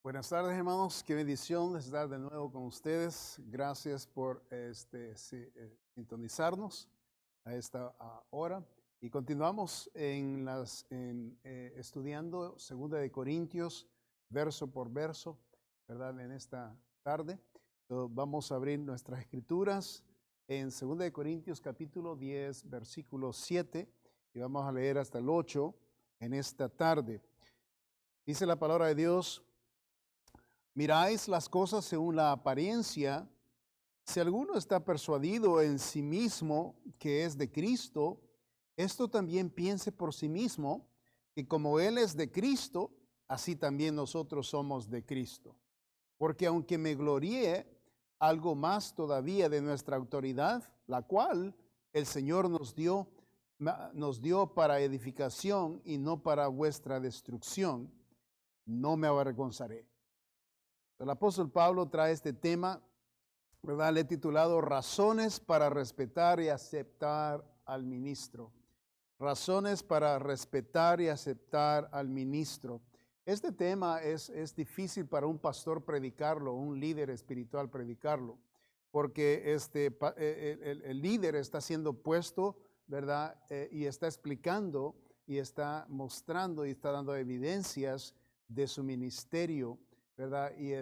Buenas tardes, hermanos. Qué bendición estar de nuevo con ustedes. Gracias por sintonizarnos a esta hora. Y continuamos estudiando 2 Corintios, verso por verso, ¿verdad? En esta tarde. Vamos a abrir nuestras escrituras en 2 Corintios capítulo 10, versículo 7, y vamos a leer hasta el 8 en esta tarde. Dice la palabra de Dios: miráis las cosas según la apariencia. Si alguno está persuadido en sí mismo que es de Cristo, esto también piense por sí mismo, que como Él es de Cristo, así también nosotros somos de Cristo. Porque aunque me gloríe, algo más todavía de nuestra autoridad, la cual el Señor nos dio para edificación y no para vuestra destrucción, no me avergonzaré. El apóstol Pablo trae este tema, ¿verdad? Le he titulado Razones para respetar y aceptar al ministro. Razones para respetar y aceptar al ministro. Este tema es difícil para un pastor predicarlo, un líder espiritual predicarlo, porque el líder está siendo puesto, ¿verdad? Y está explicando y está mostrando y está dando evidencias de su ministerio, ¿verdad? Y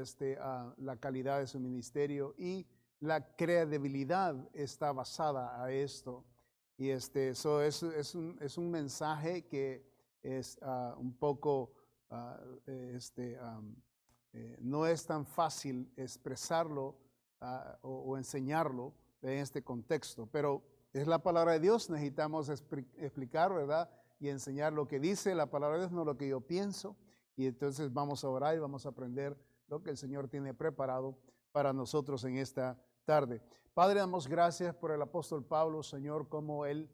la calidad de su ministerio y la credibilidad está basada a esto. Y es un mensaje que es un poco, no es tan fácil expresarlo o enseñarlo en este contexto, pero es la palabra de Dios. Necesitamos explicar, ¿verdad? Y enseñar lo que dice la palabra de Dios, no lo que yo pienso. Y entonces vamos a orar y vamos a aprender lo que el Señor tiene preparado para nosotros en esta tarde. Padre, damos gracias por el apóstol Pablo, Señor, como él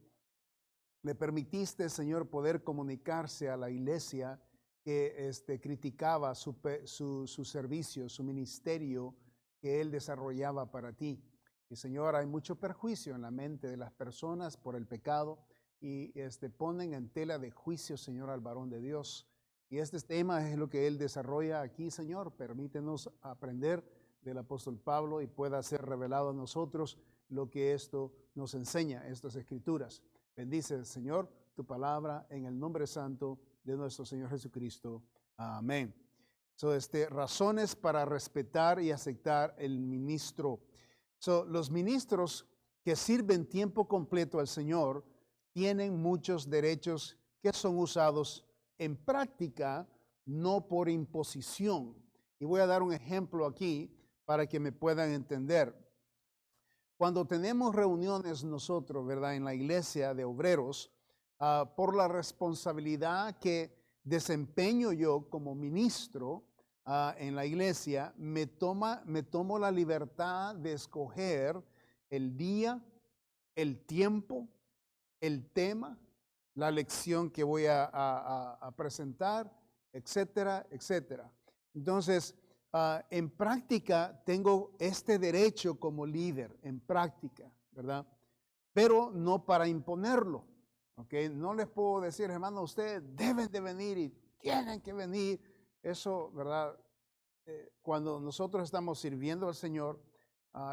le permitiste, Señor, poder comunicarse a la iglesia que criticaba su servicio, su ministerio que él desarrollaba para ti. Y Señor, hay mucho perjuicio en la mente de las personas por el pecado y ponen en tela de juicio, Señor, al varón de Dios. Y este tema es lo que él desarrolla aquí, Señor. Permítenos aprender del apóstol Pablo y pueda ser revelado a nosotros lo que esto nos enseña, estas escrituras. Bendice, Señor, tu palabra en el nombre santo de nuestro Señor Jesucristo. Amén. Razones para respetar y aceptar el ministro. Los ministros que sirven tiempo completo al Señor tienen muchos derechos que son usados en práctica, no por imposición. Y voy a dar un ejemplo aquí para que me puedan entender. Cuando tenemos reuniones nosotros, ¿verdad? En la iglesia de obreros, por la responsabilidad que desempeño yo como ministro en la iglesia, me tomo la libertad de escoger el día, el tiempo, el tema, la lección que voy a presentar, etcétera, etcétera. Entonces, en práctica tengo este derecho como líder, en práctica, ¿verdad? Pero no para imponerlo, ¿ok? No les puedo decir, hermano, ustedes deben de venir y tienen que venir. Eso, ¿verdad? Cuando nosotros estamos sirviendo al Señor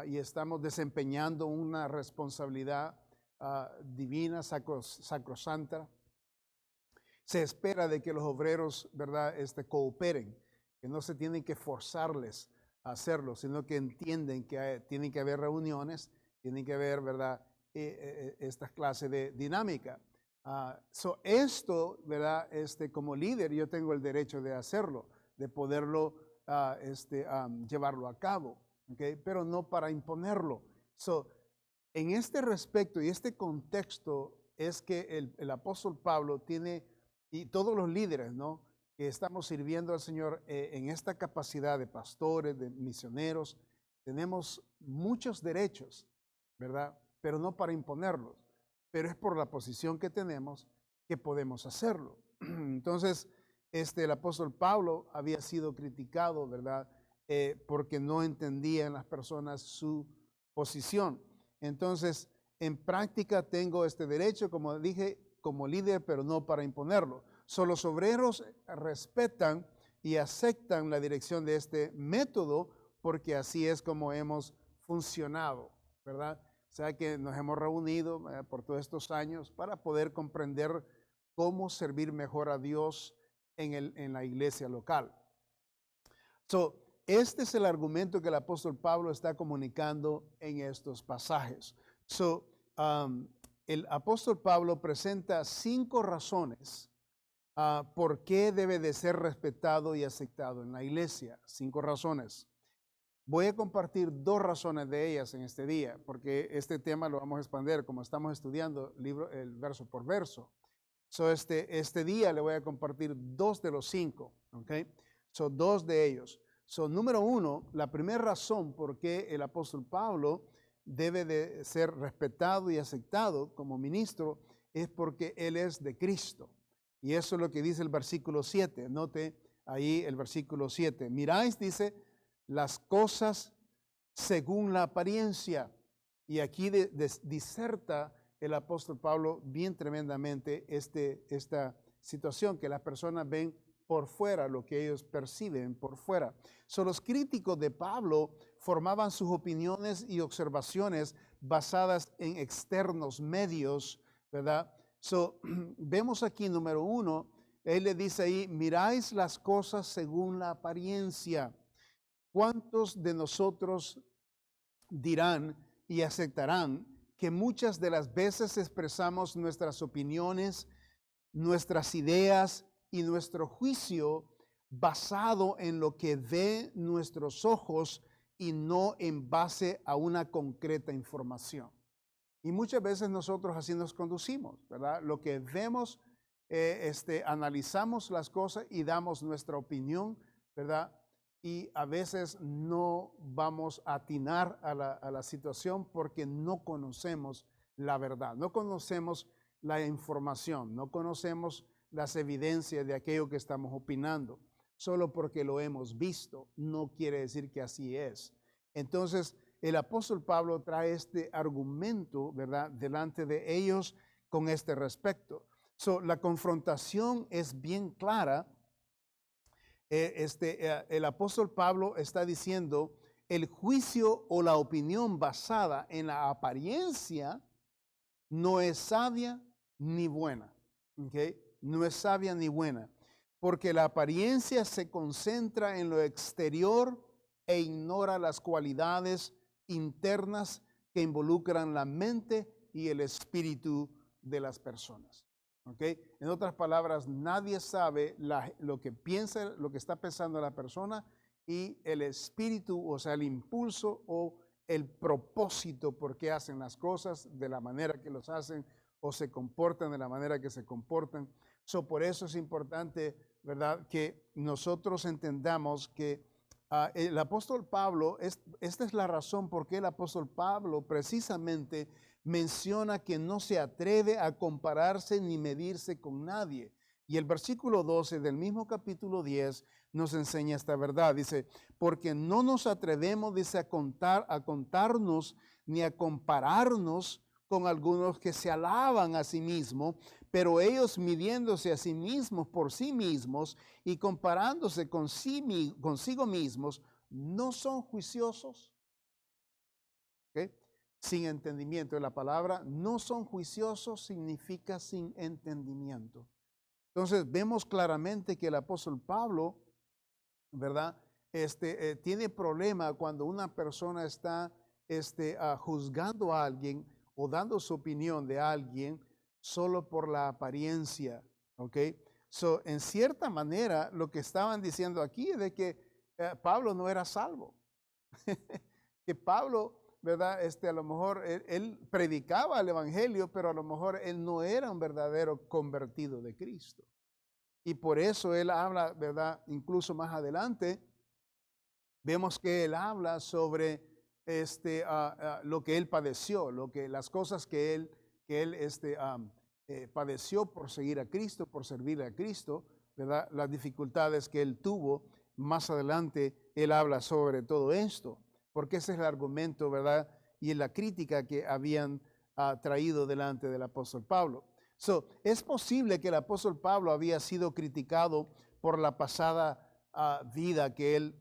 y estamos desempeñando una responsabilidad divina, sacrosanta, se espera de que los obreros, ¿verdad? Cooperen, que no se tienen que forzarles a hacerlo, sino que entienden que tienen que haber reuniones, tienen que haber, ¿verdad? Estas clases de dinámica. Esto, ¿verdad? Como líder yo tengo el derecho de hacerlo, de poderlo llevarlo a cabo, ¿okay? Pero no para imponerlo. En este respecto y este contexto es que el apóstol Pablo tiene, y todos los líderes, ¿no? Que estamos sirviendo al Señor en esta capacidad de pastores, de misioneros, tenemos muchos derechos, ¿verdad? Pero no para imponerlos, pero es por la posición que tenemos que podemos hacerlo. Entonces, el apóstol Pablo había sido criticado, ¿verdad? Porque no entendían las personas su posición. Entonces, en práctica tengo este derecho, como dije, como líder, pero no para imponerlo. Los obreros respetan y aceptan la dirección de este método porque así es como hemos funcionado, ¿verdad? O sea que nos hemos reunido por todos estos años para poder comprender cómo servir mejor a Dios en la iglesia local. Este es el argumento que el apóstol Pablo está comunicando en estos pasajes. El apóstol Pablo presenta 5 razones por qué debe de ser respetado y aceptado en la iglesia. 5 razones. Voy a compartir 2 razones de ellas en este día, porque este tema lo vamos a expandir como estamos estudiando el verso por verso. Este día le voy a compartir 2 de los 5, ¿ok? 2 de ellos. Número 1, la primera razón por qué el apóstol Pablo debe de ser respetado y aceptado como ministro es porque él es de Cristo. Y eso es lo que dice el versículo 7. Note ahí el versículo 7. Miráis, dice, las cosas según la apariencia. Y aquí diserta el apóstol Pablo bien tremendamente esta situación que las personas ven por fuera, lo que ellos perciben por fuera. Los críticos de Pablo formaban sus opiniones y observaciones basadas en externos medios, ¿verdad? Vemos aquí, número 1, él le dice ahí, miráis las cosas según la apariencia. ¿Cuántos de nosotros dirán y aceptarán que muchas de las veces expresamos nuestras opiniones, nuestras ideas y nuestro juicio basado en lo que ve nuestros ojos y no en base a una concreta información? Y muchas veces nosotros así nos conducimos, ¿verdad? Lo que vemos, analizamos las cosas y damos nuestra opinión, ¿verdad? Y a veces no vamos a atinar a la situación porque no conocemos la verdad, no conocemos la información, no conocemos las evidencias de aquello que estamos opinando. Solo porque lo hemos visto no quiere decir que así es. Entonces, el apóstol Pablo trae este argumento, ¿verdad?, delante de ellos con este respecto. La confrontación es bien clara. El apóstol Pablo está diciendo, el juicio o la opinión basada en la apariencia no es sabia ni buena. ¿Okay? No es sabia ni buena, porque la apariencia se concentra en lo exterior e ignora las cualidades internas que involucran la mente y el espíritu de las personas. ¿Okay? En otras palabras, nadie sabe lo que piensa, lo que está pensando la persona y el espíritu, o sea, el impulso o el propósito por qué hacen las cosas de la manera que los hacen o se comportan de la manera que se comportan. Por eso es importante, ¿verdad?, que nosotros entendamos que el apóstol Pablo, esta es la razón por qué el apóstol Pablo precisamente menciona que no se atreve a compararse ni medirse con nadie. Y el versículo 12 del mismo capítulo 10 nos enseña esta verdad. Dice, porque no nos atrevemos, dice, a contarnos ni a compararnos con algunos que se alaban a sí mismos, pero ellos midiéndose a sí mismos por sí mismos y comparándose consigo mismos, ¿no son juiciosos? ¿Okay? Sin entendimiento. La palabra no son juiciosos significa sin entendimiento. Entonces vemos claramente que el apóstol Pablo, ¿verdad?, tiene problema cuando una persona está juzgando a alguien o dando su opinión de alguien solo por la apariencia, ¿ok? En cierta manera, lo que estaban diciendo aquí es de que Pablo no era salvo. Que Pablo, ¿verdad?, a lo mejor él predicaba el evangelio, pero a lo mejor él no era un verdadero convertido de Cristo. Y por eso él habla, ¿verdad?, incluso más adelante, vemos que él habla sobre lo que él padeció, las cosas que él padeció por seguir a Cristo, por servirle a Cristo, ¿verdad?, las dificultades que él tuvo. Más adelante él habla sobre todo esto, porque ese es el argumento, ¿verdad?, y la crítica que habían traído delante del apóstol Pablo. Es posible que el apóstol Pablo había sido criticado por la pasada vida que él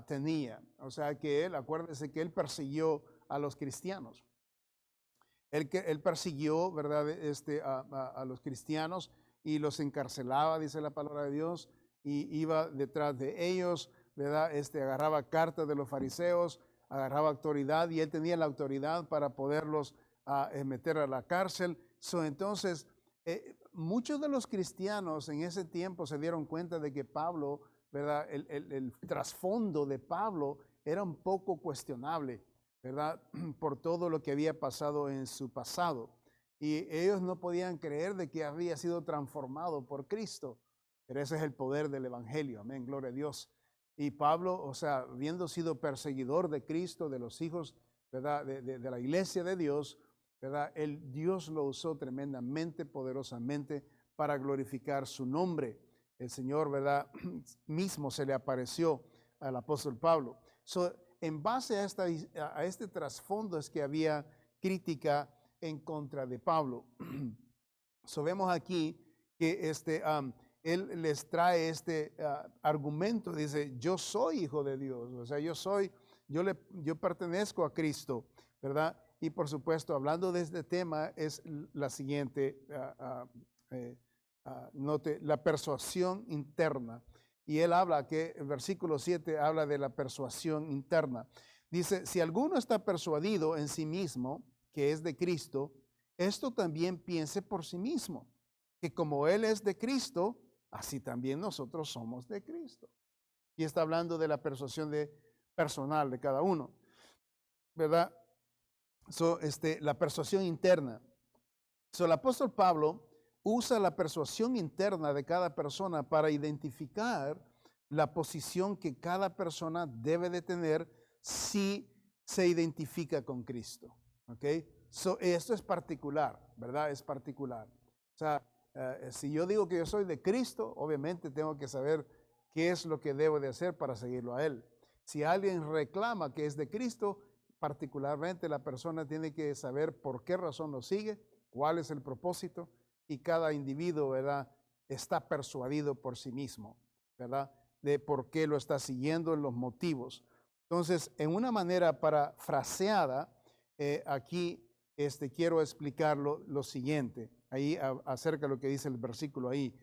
tenía. O sea que él, acuérdense que él persiguió a los cristianos. Él persiguió, ¿verdad? A los cristianos y los encarcelaba, dice la palabra de Dios, y iba detrás de ellos, ¿verdad? Agarraba cartas de los fariseos, agarraba autoridad y él tenía la autoridad para poderlos meter a la cárcel. Entonces, muchos de los cristianos en ese tiempo se dieron cuenta de que Pablo, ¿verdad? El trasfondo de Pablo era un poco cuestionable, ¿verdad? Por todo lo que había pasado en su pasado. Y ellos no podían creer de que había sido transformado por Cristo. Pero ese es el poder del Evangelio. Amén, gloria a Dios. Y Pablo, o sea, habiendo sido perseguidor de Cristo, de los hijos, ¿verdad? De la iglesia de Dios, ¿verdad? Dios lo usó tremendamente, poderosamente para glorificar su nombre. El Señor, ¿verdad? Mismo se le apareció al apóstol Pablo. En base a este trasfondo es que había crítica en contra de Pablo. Vemos aquí que él les trae argumento, dice, yo soy hijo de Dios, o sea, yo pertenezco a Cristo, ¿verdad? Y por supuesto, hablando de este tema, es la siguiente, note, la persuasión interna. Y él habla que el versículo 7 habla de la persuasión interna. Dice, si alguno está persuadido en sí mismo, que es de Cristo, esto también piense por sí mismo, que como él es de Cristo, así también nosotros somos de Cristo. Y está hablando de la persuasión personal de cada uno, ¿verdad? La persuasión interna. El apóstol Pablo usa la persuasión interna de cada persona para identificar la posición que cada persona debe de tener si se identifica con Cristo. ¿Ok? Esto es particular, ¿verdad? Es particular. O sea, si yo digo que yo soy de Cristo, obviamente tengo que saber qué es lo que debo de hacer para seguirlo a Él. Si alguien reclama que es de Cristo, particularmente la persona tiene que saber por qué razón lo sigue, cuál es el propósito, y cada individuo, ¿verdad?, está persuadido por sí mismo, ¿verdad?, de por qué lo está siguiendo, en los motivos. Entonces, en una manera parafraseada, aquí quiero explicar lo siguiente, ahí acerca de lo que dice el versículo ahí.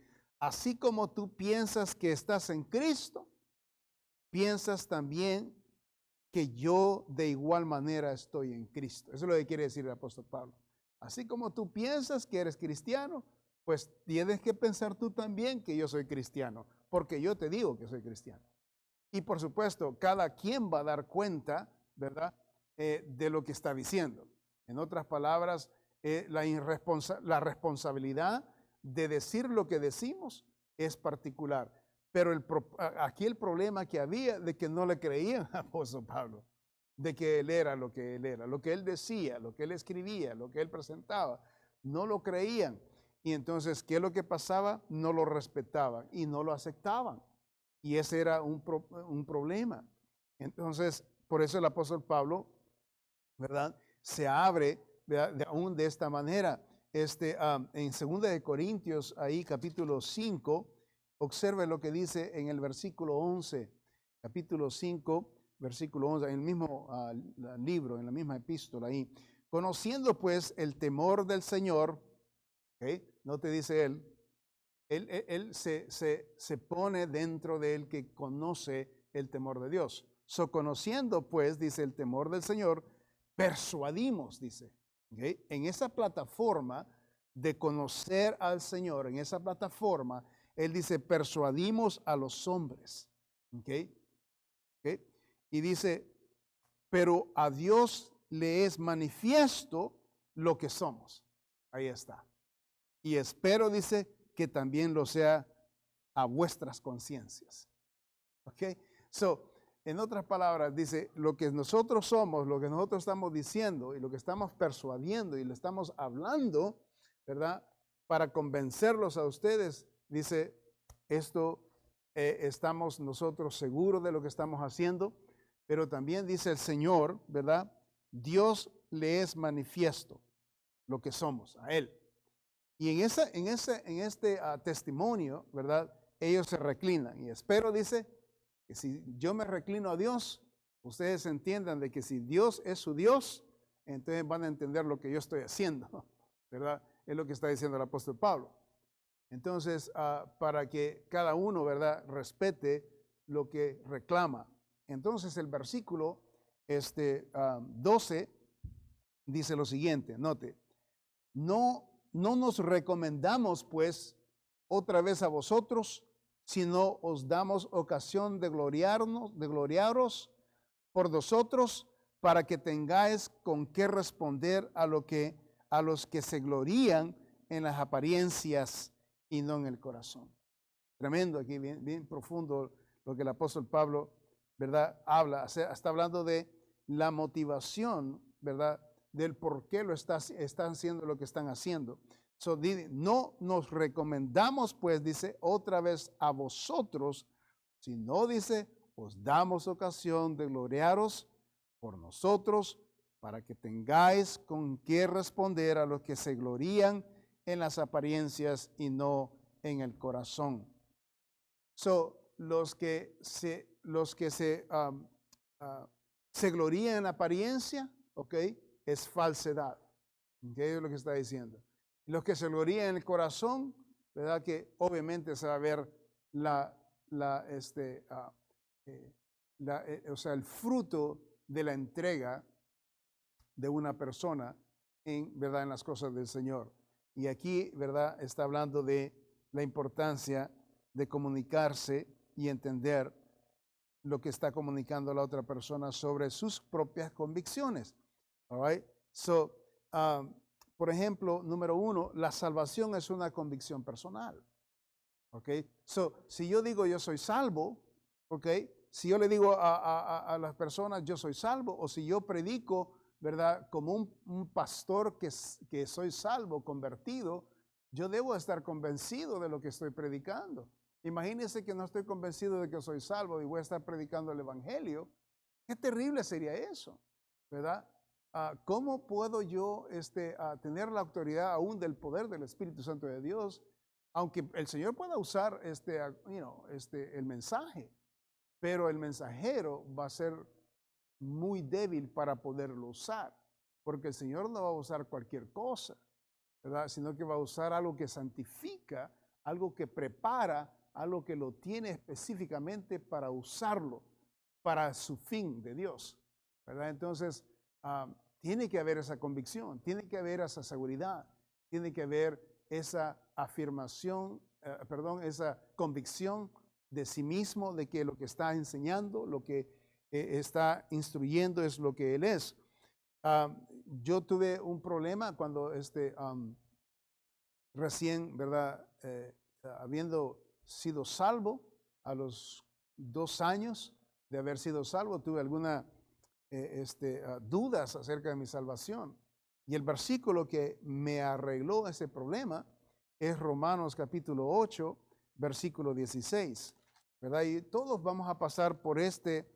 Así como tú piensas que estás en Cristo, piensas también que yo de igual manera estoy en Cristo. Eso es lo que quiere decir el apóstol Pablo. Así como tú piensas que eres cristiano, pues tienes que pensar tú también que yo soy cristiano, porque yo te digo que soy cristiano. Y por supuesto, cada quien va a dar cuenta, ¿verdad?, de lo que está diciendo. En otras palabras, la responsabilidad de decir lo que decimos es particular. Pero aquí el problema que había de que no le creían al apóstol Pablo, de que él era lo que él era, lo que él decía, lo que él escribía, lo que él presentaba, no lo creían. Y entonces, ¿qué es lo que pasaba? No lo respetaban y no lo aceptaban. Y ese era un problema. Entonces, por eso el apóstol Pablo, ¿verdad?, se abre, ¿verdad?, aún de esta manera. En 2 de Corintios, ahí capítulo 5, observe lo que dice en el versículo 11, capítulo 5, versículo 11, en el mismo libro, en la misma epístola ahí. Conociendo pues el temor del Señor, ¿okay?, no te dice él se pone dentro de él que conoce el temor de Dios. Conociendo pues, dice, el temor del Señor, persuadimos, dice, ¿okay?, en esa plataforma de conocer al Señor, en esa plataforma, él dice, persuadimos a los hombres. ¿Okay? ¿Okay? Y dice, pero a Dios le es manifiesto lo que somos. Ahí está. Y espero, dice, que también lo sea a vuestras conciencias. ¿Ok? En otras palabras, dice, lo que nosotros somos, lo que nosotros estamos diciendo y lo que estamos persuadiendo y le estamos hablando, ¿verdad?, para convencerlos a ustedes, dice, estamos nosotros seguros de lo que estamos haciendo, pero también dice el Señor, ¿verdad?, Dios le es manifiesto lo que somos a Él. Y en este testimonio, ¿verdad?, ellos se reclinan y espero, dice, que si yo me reclino a Dios, ustedes entiendan de que si Dios es su Dios, entonces van a entender lo que yo estoy haciendo, ¿verdad? Es lo que está diciendo el apóstol Pablo. Entonces, para que cada uno, ¿verdad?, respete lo que reclama. Entonces, el versículo 12 dice lo siguiente, note, no nos recomendamos, pues, otra vez a vosotros, sino os damos ocasión de gloriaros por vosotros, para que tengáis con qué responder a los que se glorían en las apariencias y no en el corazón. Tremendo aquí, bien, bien profundo lo que el apóstol Pablo, ¿verdad?, habla. Está hablando de la motivación, ¿verdad?, del por qué están haciendo lo que están haciendo. No nos recomendamos, pues, dice, otra vez a vosotros, sino, dice, os damos ocasión de gloriaros por nosotros, para que tengáis con qué responder a los que se glorían en las apariencias y no en el corazón. Los que se glorían en apariencia, ¿ok?, es falsedad. ¿Okay? Es lo que está diciendo. Los que se glorían en el corazón, ¿verdad?, que obviamente se va a ver el fruto de la entrega de una persona ¿verdad?, en las cosas del Señor. Y aquí, ¿verdad?, está hablando de la importancia de comunicarse y entender lo que está comunicando la otra persona sobre sus propias convicciones. All right? Por ejemplo, número 1, la salvación es una convicción personal. Okay? Si yo digo yo soy salvo, okay, si yo le digo a las personas yo soy salvo, o si yo predico, ¿verdad?, como un pastor que soy salvo, convertido, yo debo estar convencido de lo que estoy predicando. Imagínense que no estoy convencido de que soy salvo y voy a estar predicando el evangelio. Qué terrible sería eso, ¿verdad? ¿Cómo puedo yo tener la autoridad aún del poder del Espíritu Santo de Dios, aunque el Señor pueda usar el mensaje, pero el mensajero va a ser muy débil para poderlo usar, porque el Señor no va a usar cualquier cosa, ¿verdad?, sino que va a usar algo que santifica, algo que prepara, algo que lo tiene específicamente para usarlo para su fin de Dios, ¿verdad? Entonces, tiene que haber esa convicción, tiene que haber esa seguridad, tiene que haber esa afirmación, esa convicción de sí mismo, de que lo que está enseñando, lo que está instruyendo es lo que Él es. Yo tuve un problema cuando recién, ¿verdad?, habiendo sido salvo, a los 2 años de haber sido salvo, tuve algunas dudas acerca de mi salvación. Y el versículo que me arregló ese problema es Romanos capítulo 8, versículo 16, ¿verdad? Y todos vamos a pasar por este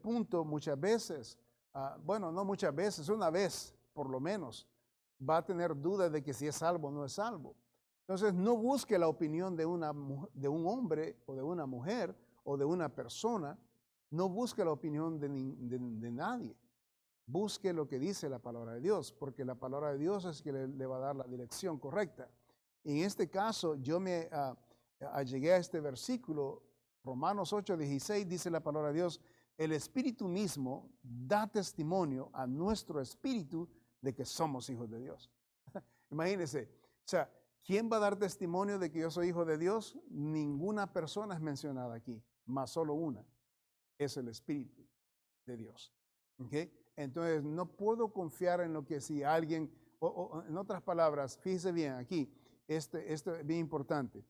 punto muchas veces. Bueno, no muchas veces, una vez por lo menos, va a tener dudas de que si es salvo o no es salvo. Entonces, no busque la opinión de un hombre o de una mujer o de una persona. No busque la opinión de nadie. Busque lo que dice la palabra de Dios, porque la palabra de Dios es que le va a dar la dirección correcta. En este caso, yo me allegué a este versículo, Romanos 8:16, dice la palabra de Dios: el Espíritu mismo da testimonio a nuestro espíritu de que somos hijos de Dios. Imagínense, o sea, ¿quién va a dar testimonio de que yo soy hijo de Dios? Ninguna persona es mencionada aquí, más solo una, es el Espíritu de Dios. ¿Okay? Entonces, no puedo confiar en lo que si alguien, o en otras palabras, fíjese bien aquí, esto es bien importante.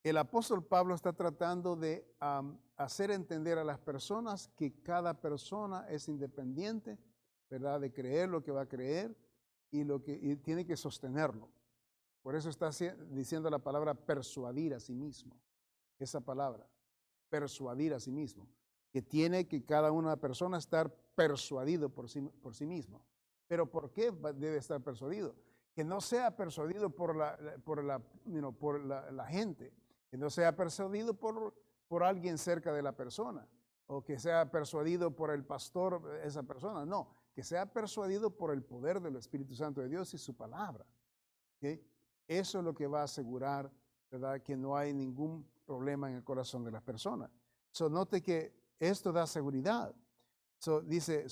El apóstol Pablo está tratando de hacer entender a las personas que cada persona es independiente, ¿verdad?, de creer lo que va a creer y tiene que sostenerlo. Por eso está diciendo la palabra persuadir a sí mismo. Esa palabra, persuadir a sí mismo. Que tiene que cada una persona estar persuadido por sí mismo. Pero ¿por qué debe estar persuadido? Que no sea persuadido por la gente. Que no sea persuadido por alguien cerca de la persona, o que sea persuadido por el pastor esa persona. No, que sea persuadido por el poder del Espíritu Santo de Dios y su palabra. ¿Okay? Eso es lo que va a asegurar, ¿verdad?, que no hay ningún problema en el corazón de las personas. Note que esto da seguridad. Dice,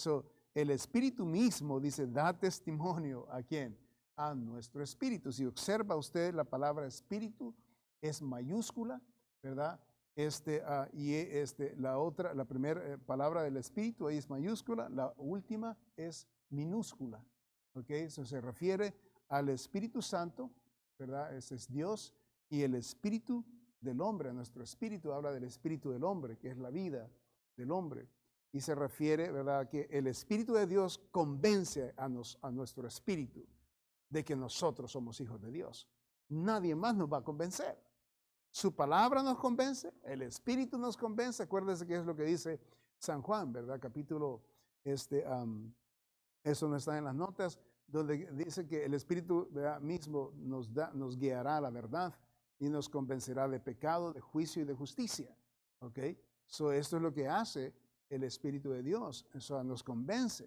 el Espíritu mismo, dice, da testimonio ¿a quién? A nuestro espíritu. Si observa usted, la palabra espíritu es mayúscula, ¿verdad? La primera palabra del espíritu ahí es mayúscula, la última es minúscula. ¿Ok? Eso se refiere al Espíritu Santo, ¿verdad? Ese es Dios, y el espíritu del hombre. Nuestro espíritu habla del espíritu del hombre, que es la vida del hombre. Y se refiere, ¿verdad?, que el Espíritu de Dios convence a nuestro espíritu de que nosotros somos hijos de Dios. Nadie más nos va a convencer. Su palabra nos convence, el Espíritu nos convence. Acuérdense que es lo que dice San Juan, ¿verdad? Capítulo, eso no está en las notas, donde dice que el Espíritu, ¿verdad?, mismo nos guiará a la verdad y nos convencerá de pecado, de juicio y de justicia. ¿Ok? Esto es lo que hace el Espíritu de Dios. Eso nos convence,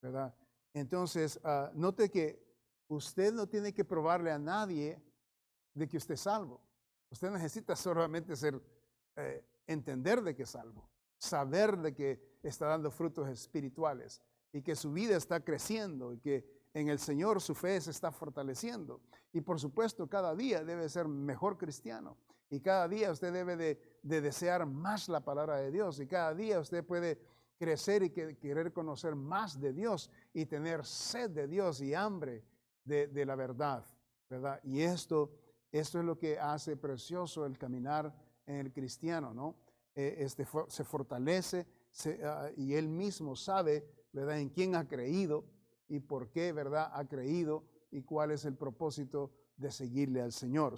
¿verdad? Entonces, note que usted no tiene que probarle a nadie de que usted es salvo. Usted necesita solamente entender de que es salvo, saber de que está dando frutos espirituales y que su vida está creciendo y que en el Señor su fe se está fortaleciendo. Y por supuesto, cada día debe ser mejor cristiano. Y cada día usted debe de desear más la palabra de Dios. Y cada día usted puede crecer y querer conocer más de Dios y tener sed de Dios y hambre de la verdad, ¿verdad? Y esto es lo que hace precioso el caminar en el cristiano, ¿no? Se fortalece y él mismo sabe, ¿verdad?, en quién ha creído y por qué, ¿verdad?, ha creído y cuál es el propósito de seguirle al Señor.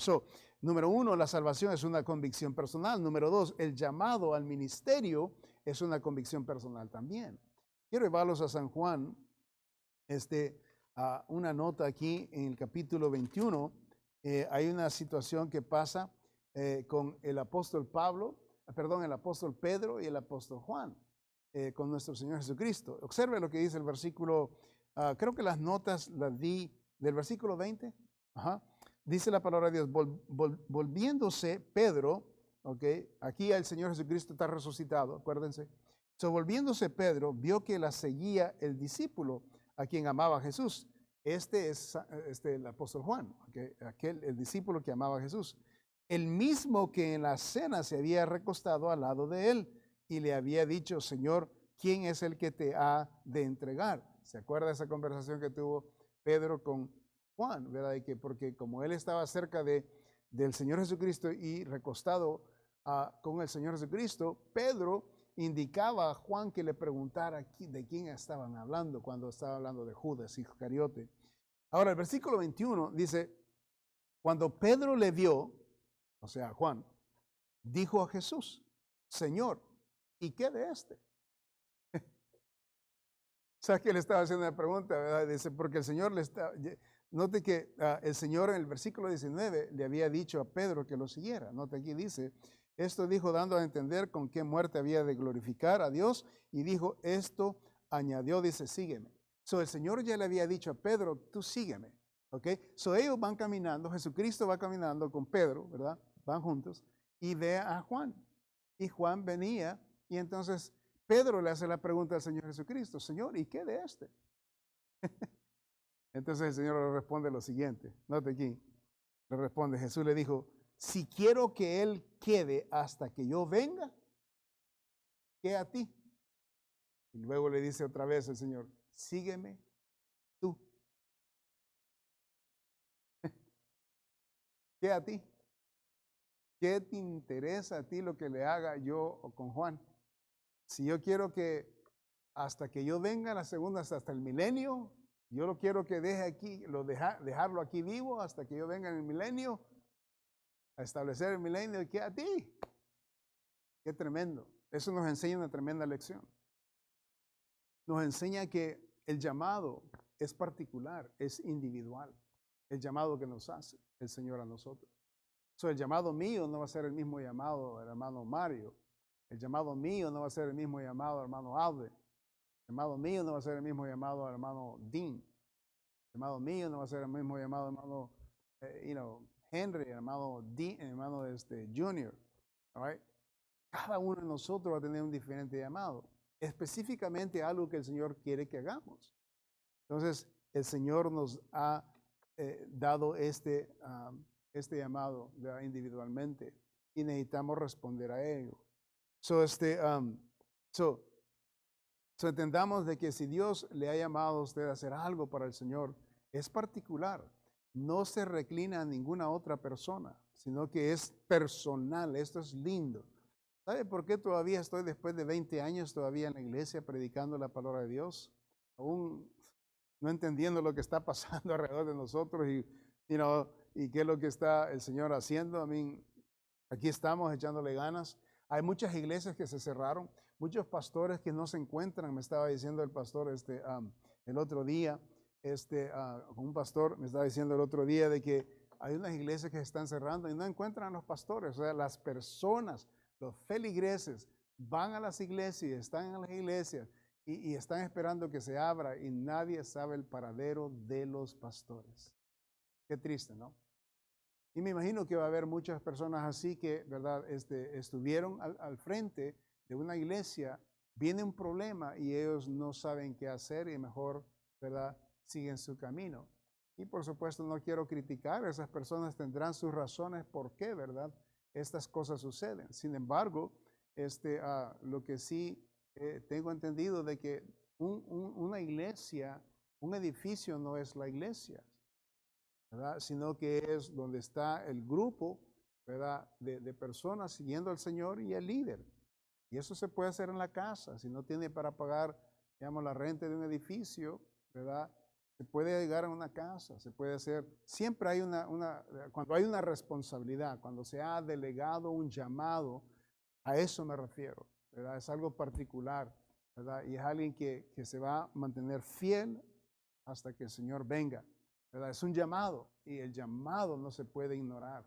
Número uno, la salvación es una convicción personal. Número dos, el llamado al ministerio es una convicción personal también. Quiero llevarlos a San Juan, una nota aquí en el capítulo 21. Hay una situación que pasa con el apóstol el apóstol Pedro y el apóstol Juan, con nuestro Señor Jesucristo. Observe lo que dice el versículo, creo que las notas las di del versículo 20. Ajá. Dice la palabra de Dios, volviéndose Pedro, okay, aquí el Señor Jesucristo está resucitado, acuérdense. Volviéndose Pedro, vio que la seguía el discípulo a quien amaba Jesús. Este es el apóstol Juan, okay, el discípulo que amaba a Jesús. El mismo que en la cena se había recostado al lado de él y le había dicho, Señor, ¿quién es el que te ha de entregar? ¿Se acuerda de esa conversación que tuvo Pedro con Juan, ¿verdad? Y que porque como él estaba cerca del Señor Jesucristo y recostado con el Señor Jesucristo, Pedro indicaba a Juan que le preguntara de quién estaban hablando cuando estaba hablando de Judas Iscariote. Ahora, el versículo 21 dice, cuando Pedro le vio, o sea, Juan, dijo a Jesús, Señor, ¿y qué de este? O sea, que le estaba haciendo una pregunta, ¿verdad? Dice, porque el Señor le está... Note que el Señor en el versículo 19 le había dicho a Pedro que lo siguiera. Note aquí dice, esto dijo dando a entender con qué muerte había de glorificar a Dios, y dijo esto, añadió, dice, sígueme. El Señor ya le había dicho a Pedro, tú sígueme, ¿ok? Ellos van caminando, Jesucristo va caminando con Pedro, ¿verdad? Van juntos, y ve a Juan. Y Juan venía, y entonces Pedro le hace la pregunta al Señor Jesucristo, Señor, ¿y qué de este? Entonces el Señor le responde lo siguiente, note aquí, le responde, Jesús le dijo, si quiero que él quede hasta que yo venga, ¿qué a ti? Y luego le dice otra vez el Señor, sígueme tú. ¿Qué a ti? ¿Qué te interesa a ti lo que le haga yo o con Juan? Si yo quiero que hasta que yo venga la segunda, hasta el milenio, yo lo quiero que deje aquí, dejarlo aquí vivo hasta que yo venga en el milenio, a establecer el milenio, ¿y qué a ti? Qué tremendo. Eso nos enseña una tremenda lección. Nos enseña que el llamado es particular, es individual. El llamado que nos hace el Señor a nosotros. So, el llamado mío no va a ser el mismo llamado del hermano Mario. El llamado mío no va a ser el mismo llamado del hermano Alde. El llamado mío no va a ser el mismo llamado del hermano Dean. El llamado mío no va a ser el mismo llamado del hermano Henry, el hermano Dean, el hermano Junior. All right? Cada uno de nosotros va a tener un diferente llamado. Específicamente algo que el Señor quiere que hagamos. Entonces, el Señor nos ha dado este llamado individualmente y necesitamos responder a ello. So, entendamos de que si Dios le ha llamado a usted a hacer algo para el Señor, es particular. No se reclina a ninguna otra persona, sino que es personal. Esto es lindo. ¿Sabe por qué todavía estoy después de 20 años todavía en la iglesia predicando la palabra de Dios? Aún no entendiendo lo que está pasando alrededor de nosotros y qué es lo que está el Señor haciendo. Aquí estamos echándole ganas. Hay muchas iglesias que se cerraron, muchos pastores que no se encuentran. Me estaba diciendo el pastor el otro día, un pastor me estaba diciendo el otro día de que hay unas iglesias que se están cerrando y no encuentran a los pastores. O sea, las personas, los feligreses, van a las iglesias, están en las iglesias y están esperando que se abra y nadie sabe el paradero de los pastores. Qué triste, ¿no? Y me imagino que va a haber muchas personas así que, ¿verdad? Estuvieron al frente de una iglesia, viene un problema y ellos no saben qué hacer y mejor, ¿verdad? Siguen su camino. Y por supuesto no quiero criticar, esas personas tendrán sus razones por qué, ¿verdad? Estas cosas suceden. Sin embargo, lo que sí tengo entendido de que una iglesia, un edificio no es la iglesia, ¿verdad? Sino que es donde está el grupo, ¿verdad? De personas siguiendo al Señor y el líder. Y eso se puede hacer en la casa. Si no tiene para pagar, digamos, la renta de un edificio, ¿verdad? Se puede llegar a una casa, se puede hacer. Siempre hay cuando hay una responsabilidad, cuando se ha delegado un llamado, a eso me refiero, ¿verdad? Es algo particular, ¿verdad? Y es alguien que se va a mantener fiel hasta que el Señor venga, ¿verdad? Es un llamado y el llamado no se puede ignorar.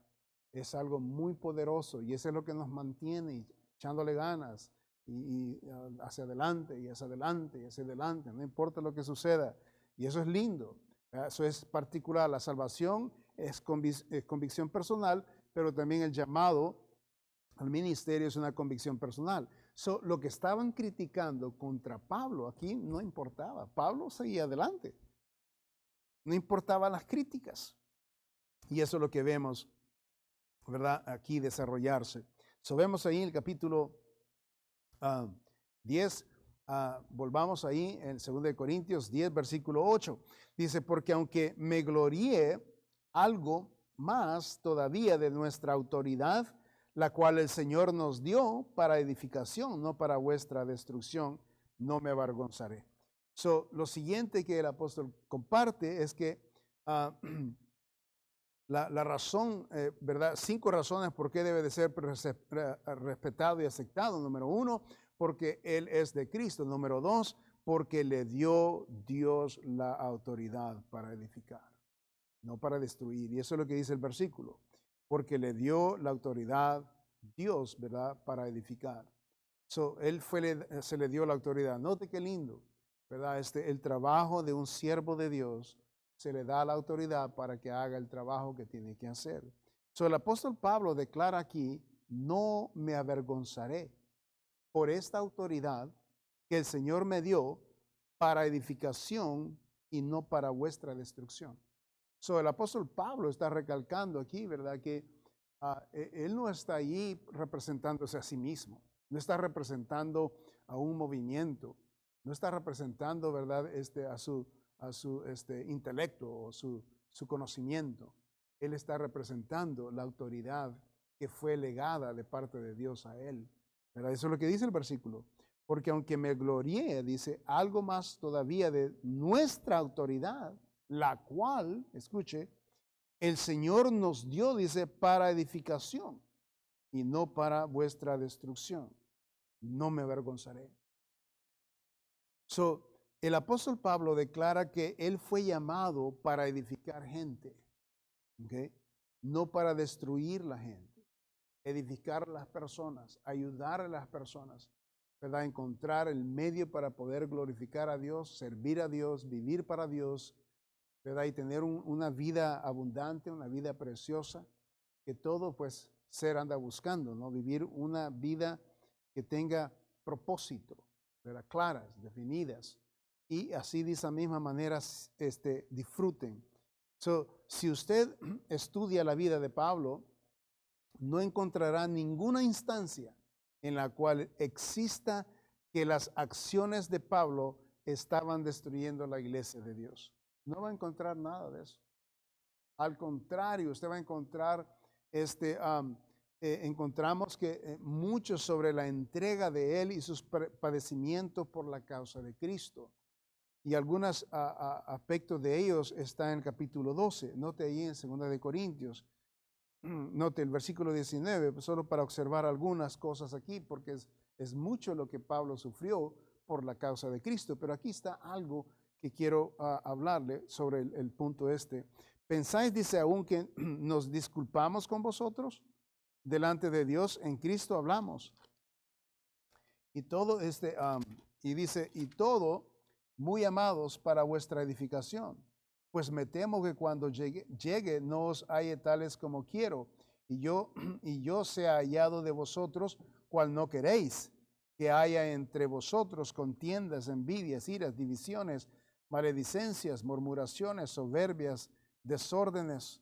Es algo muy poderoso y eso es lo que nos mantiene echándole ganas y hacia adelante y hacia adelante y hacia adelante, no importa lo que suceda. Y eso es lindo, ¿verdad? Eso es particular. La salvación es convicción personal, pero también el llamado al ministerio es una convicción personal. Lo que estaban criticando contra Pablo aquí no importaba. Pablo seguía adelante. No importaban las críticas. Y eso es lo que vemos, ¿verdad? Aquí desarrollarse. Vemos ahí en el capítulo 10, volvamos ahí en 2 Corintios 10, versículo 8. Dice, porque aunque me gloríe algo más todavía de nuestra autoridad, la cual el Señor nos dio para edificación, no para vuestra destrucción, no me avergonzaré. Lo siguiente que el apóstol comparte es que la razón, ¿verdad? 5 razones por qué debe de ser respetado y aceptado. Número 1, porque Él es de Cristo. Número 2, porque le dio Dios la autoridad para edificar, no para destruir. Y eso es lo que dice el versículo. Porque le dio la autoridad Dios, ¿verdad? Para edificar. Él se le dio la autoridad. Note qué lindo, ¿verdad? El trabajo de un siervo de Dios se le da la autoridad para que haga el trabajo que tiene que hacer. El apóstol Pablo declara aquí, no me avergonzaré por esta autoridad que el Señor me dio para edificación y no para vuestra destrucción. El apóstol Pablo está recalcando aquí, ¿verdad? Que él no está allí representándose a sí mismo, no está representando a un movimiento, no está representando, ¿verdad? A su intelecto o su conocimiento. Él está representando la autoridad que fue legada de parte de Dios a él, ¿verdad? Eso es lo que dice el versículo. Porque aunque me glorié, dice, algo más todavía de nuestra autoridad, la cual, escuche, el Señor nos dio, dice, para edificación y no para vuestra destrucción. No me avergonzaré. El apóstol Pablo declara que él fue llamado para edificar gente. ¿Okay? no para destruir la gente, edificar a las personas, ayudar a las personas, ¿verdad? Encontrar el medio para poder glorificar a Dios, servir a Dios, vivir para Dios, ¿verdad? Y tener una vida abundante, una vida preciosa, que todo pues ser anda buscando, ¿no? Vivir una vida que tenga propósito, ¿verdad? Claras, definidas. Y así de esa misma manera disfruten. Si usted estudia la vida de Pablo, no encontrará ninguna instancia en la cual exista que las acciones de Pablo estaban destruyendo la iglesia de Dios. No va a encontrar nada de eso. Al contrario, usted va a encontrar, encontramos que mucho sobre la entrega de él y sus padecimientos por la causa de Cristo. Y algunos aspectos de ellos están en el capítulo 12. Note ahí en 2 de Corintios. Note el versículo 19, solo para observar algunas cosas aquí, porque es mucho lo que Pablo sufrió por la causa de Cristo. Pero aquí está algo que quiero hablarle sobre el punto este. ¿Pensáis, dice, aún que nos disculpamos con vosotros? Delante de Dios en Cristo hablamos. Y todo y dice, y todo muy amados para vuestra edificación. Pues me temo que cuando llegue no os halle tales como quiero, y yo sea hallado de vosotros cual no queréis, que haya entre vosotros contiendas, envidias, iras, divisiones, maledicencias, murmuraciones, soberbias, desórdenes,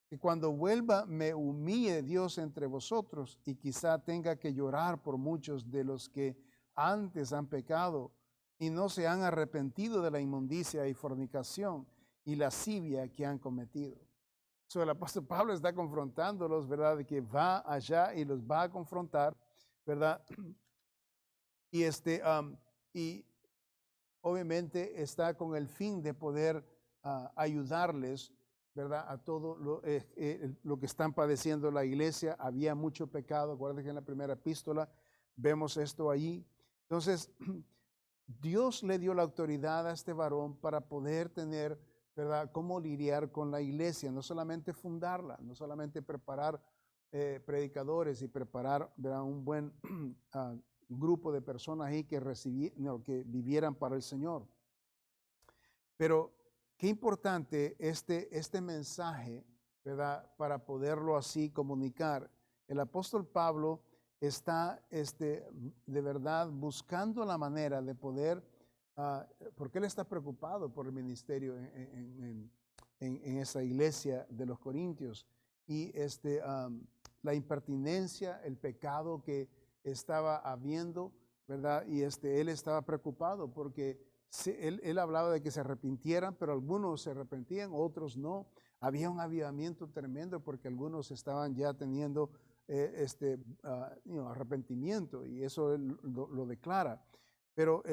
que cuando vuelva me humille Dios entre vosotros y quizá tenga que llorar por muchos de los que antes han pecado y no se han arrepentido de la inmundicia y fornicación y lascivia que han cometido. El apóstol Pablo está confrontándolos, ¿verdad? De que va allá y los va a confrontar, ¿verdad? Y, y obviamente está con el fin de poder ayudarles, ¿verdad? A todo lo que están padeciendo la iglesia. Había mucho pecado. Acuérdense que en la primera epístola vemos esto allí. Entonces, Dios le dio la autoridad a este varón para poder tener, ¿verdad?, cómo lidiar con la iglesia, no solamente fundarla, no solamente preparar predicadores y preparar, ¿verdad?, un buen grupo de personas ahí que vivieran para el Señor. Pero qué importante este mensaje, ¿verdad?, para poderlo así comunicar. El apóstol Pablo está de verdad buscando la manera de poder, porque él está preocupado por el ministerio en esa iglesia de los Corintios y la impertinencia, el pecado que estaba habiendo, ¿verdad? Y él estaba preocupado porque él hablaba de que se arrepintieran, pero algunos se arrepentían, otros no. Había un avivamiento tremendo porque algunos estaban ya teniendo arrepentimiento, y eso él lo declara. Pero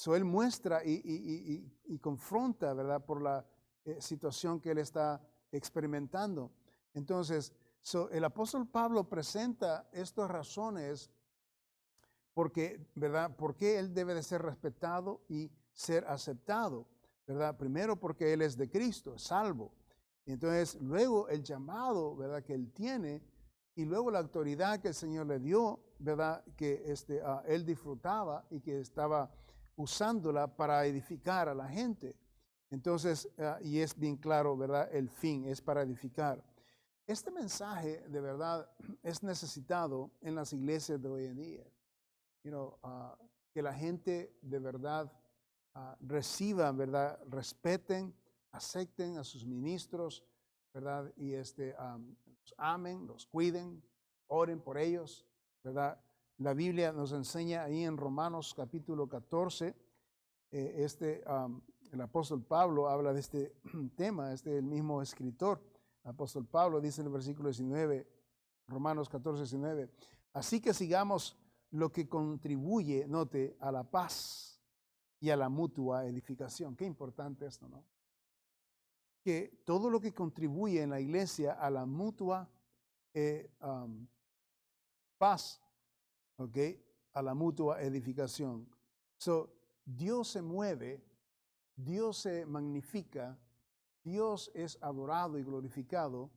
él muestra y confronta, ¿verdad?, por la situación que él está experimentando. Entonces, el apóstol Pablo presenta estas razones porque, ¿verdad?, porque él debe de ser respetado y ser aceptado, ¿verdad? Primero porque él es de Cristo, es salvo. Entonces, luego el llamado, ¿verdad?, que él tiene, y luego la autoridad que el Señor le dio, ¿verdad?, que él disfrutaba y que estaba usándola para edificar a la gente. Entonces, y es bien claro, ¿verdad?, el fin es para edificar. Este mensaje de verdad es necesitado en las iglesias de hoy en día. Que la gente de verdad reciba, ¿verdad?, respeten, acepten a sus ministros, ¿verdad? Y los amen, los cuiden, oren por ellos, ¿verdad? La Biblia nos enseña ahí en Romanos capítulo 14, el apóstol Pablo habla de este tema, el mismo escritor, el apóstol Pablo dice en el versículo 19, Romanos 14, 19, así que sigamos lo que contribuye, note, a la paz y a la mutua edificación. Qué importante esto, ¿no? Que todo lo que contribuye en la iglesia a la mutua paz, ¿ok?, a la mutua edificación. Dios se mueve, Dios se magnifica Dios es adorado y glorificado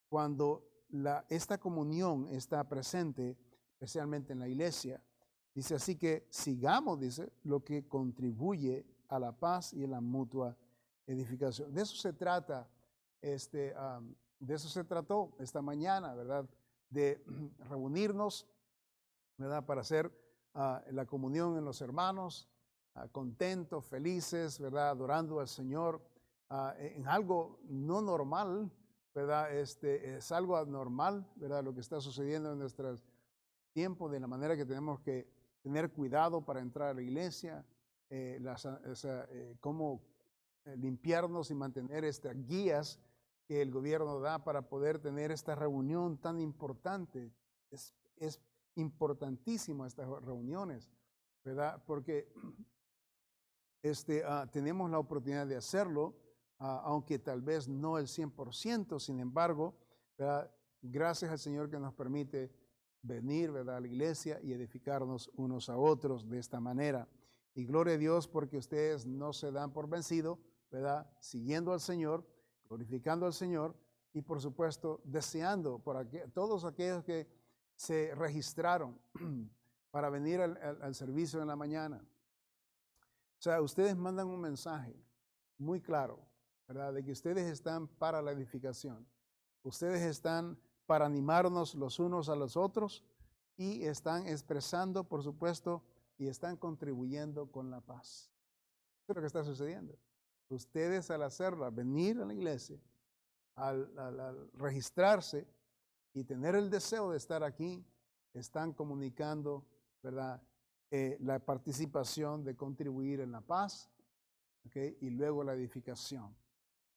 cuando esta comunión está presente, especialmente en la iglesia. Dice así que sigamos, dice, lo que contribuye a la paz y a la mutua edificación. De eso se trata, de eso se trató esta mañana, ¿verdad? De reunirnos, ¿verdad? Para hacer la comunión en los hermanos, contentos, felices, ¿verdad? Adorando al Señor en algo no normal, ¿verdad? Es algo anormal, ¿verdad? Lo que está sucediendo en nuestros tiempos, de la manera que tenemos que tener cuidado para entrar a la iglesia, cómo limpiarnos y mantener estas guías que el gobierno da para poder tener esta reunión tan importante. Es importantísimo estas reuniones, ¿verdad? Porque tenemos la oportunidad de hacerlo, aunque tal vez no el 100%, sin embargo, ¿verdad? Gracias al Señor que nos permite venir, ¿verdad?, a la iglesia y edificarnos unos a otros de esta manera. Y gloria a Dios porque ustedes no se dan por vencido, ¿verdad?, siguiendo al Señor, glorificando al Señor y por supuesto deseando por todos aquellos que se registraron para venir al servicio en la mañana. O sea, ustedes mandan un mensaje muy claro, ¿verdad?, de que ustedes están para la edificación. Ustedes están para animarnos los unos a los otros y están expresando, por supuesto, y están contribuyendo con la paz. Eso es lo que está sucediendo. Ustedes al hacerla, venir a la iglesia, al registrarse y tener el deseo de estar aquí, están comunicando, ¿verdad?, la participación de contribuir en la paz, ¿okay?, y luego la edificación.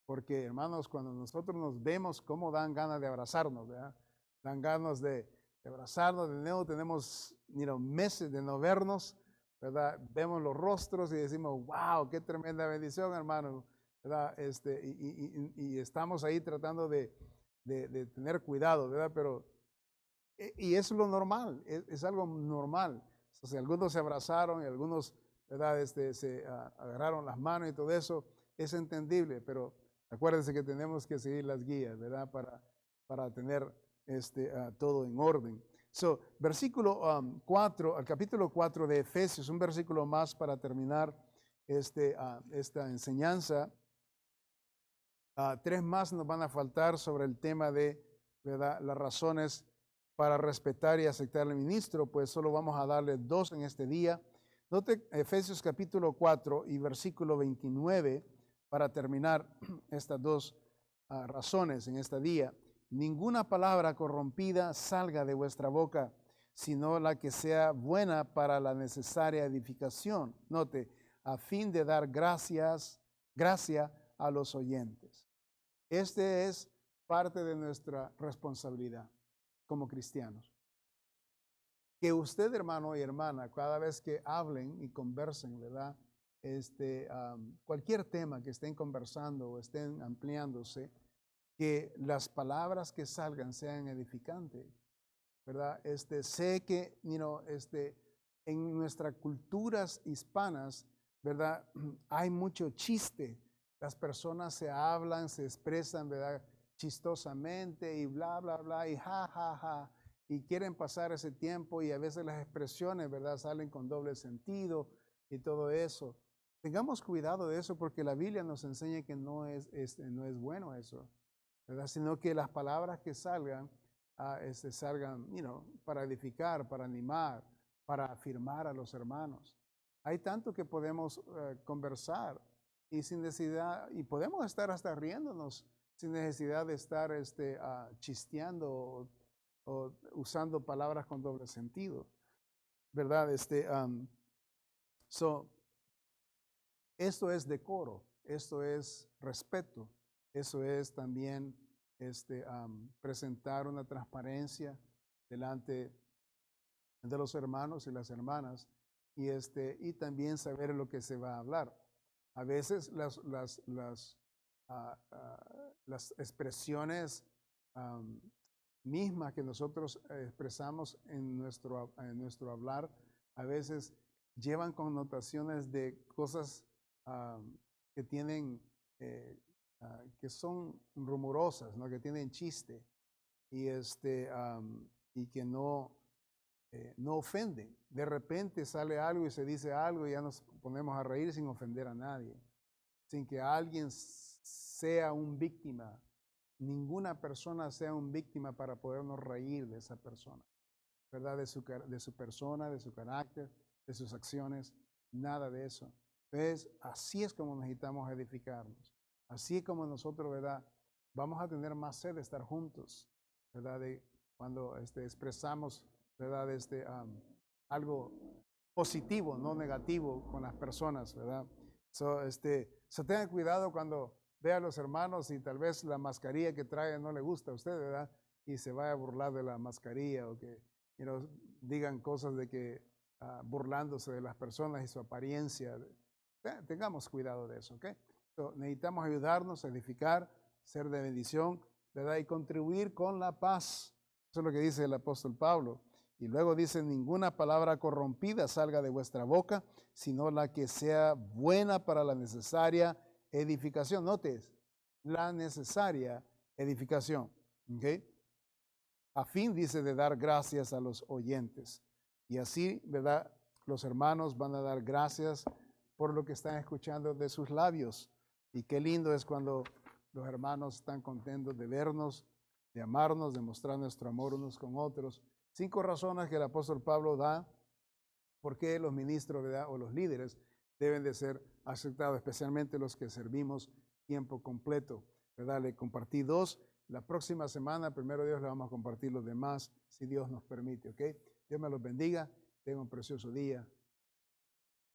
Porque, hermanos, cuando nosotros nos vemos, cómo dan ganas de abrazarnos, ¿verdad? Dan ganas de abrazarnos de nuevo. Tenemos meses de no vernos, ¿verdad? Vemos los rostros y decimos, wow, qué tremenda bendición, hermano, ¿verdad? Y estamos ahí tratando de tener cuidado, ¿verdad? Pero, y es lo normal, es algo normal. O sea, algunos se abrazaron y algunos, ¿verdad?, se agarraron las manos y todo eso, es entendible, pero acuérdense que tenemos que seguir las guías, ¿verdad?, para tener todo en orden. Versículo 4, al capítulo 4 de Efesios, un versículo más para terminar esta enseñanza. 3 más nos van a faltar sobre el tema de, ¿verdad?, las razones para respetar y aceptar al ministro, pues solo vamos a darle 2 en este día. Note Efesios capítulo 4 y versículo 29 para terminar estas 2 razones en este día. Ninguna palabra corrompida salga de vuestra boca, sino la que sea buena para la necesaria edificación. Note, a fin de dar gracia a los oyentes. Este es parte de nuestra responsabilidad como cristianos. Que usted, hermano y hermana, cada vez que hablen y conversen, ¿verdad?, cualquier tema que estén conversando o estén ampliándose, que las palabras que salgan sean edificantes, ¿verdad? Sé que, en nuestras culturas hispanas, ¿verdad?, hay mucho chiste. Las personas se hablan, se expresan, ¿verdad?, chistosamente y bla, bla, bla, y ja, ja, ja, y quieren pasar ese tiempo y a veces las expresiones, ¿verdad?, salen con doble sentido y todo eso. Tengamos cuidado de eso porque la Biblia nos enseña que no es bueno eso, ¿verdad?, sino que las palabras que salgan, salgan, para edificar, para animar, para afirmar a los hermanos. Hay tanto que podemos conversar y sin necesidad, y podemos estar hasta riéndonos sin necesidad de estar chisteando o usando palabras con doble sentido, ¿verdad? Esto es decoro, esto es respeto, eso es también presentar una transparencia delante de los hermanos y las hermanas y también saber lo que se va a hablar. A veces las expresiones mismas que nosotros expresamos en nuestro hablar, a veces llevan connotaciones de cosas que tienen que son rumorosas, ¿no? Que tienen chiste y, y que no ofenden. De repente sale algo y se dice algo y ya nos ponemos a reír sin ofender a nadie, sin que alguien sea un víctima. Ninguna persona sea un víctima para podernos reír de esa persona, ¿verdad? De su persona, de su carácter, de sus acciones, nada de eso. Entonces, así es como necesitamos edificarnos. Así es como nosotros, ¿verdad? Vamos a tener más sed de estar juntos, ¿verdad? De cuando expresamos, ¿verdad? Algo positivo, no negativo con las personas, ¿verdad? Tengan cuidado cuando vea a los hermanos y tal vez la mascarilla que traen no le gusta a usted, ¿verdad? Y se vaya a burlar de la mascarilla o que digan cosas de que burlándose de las personas y su apariencia. Tengamos cuidado de eso, ¿ok? Necesitamos ayudarnos, edificar, ser de bendición, ¿verdad? Y contribuir con la paz. Eso es lo que dice el apóstol Pablo. Y luego dice, ninguna palabra corrompida salga de vuestra boca, sino la que sea buena para la necesaria edificación. Notes, la necesaria edificación, ¿ok? A fin, dice, de dar gracias a los oyentes. Y así, ¿verdad? Los hermanos van a dar gracias por lo que están escuchando de sus labios. Y qué lindo es cuando los hermanos están contentos de vernos, de amarnos, de mostrar nuestro amor unos con otros. 5 razones que el apóstol Pablo da por qué los ministros, ¿verdad? O los líderes deben de ser aceptados, especialmente los que servimos tiempo completo, ¿verdad? Le compartí 2. La próxima semana, primero Dios, le vamos a compartir los demás, si Dios nos permite, ¿ok? Dios me los bendiga. Tenga un precioso día.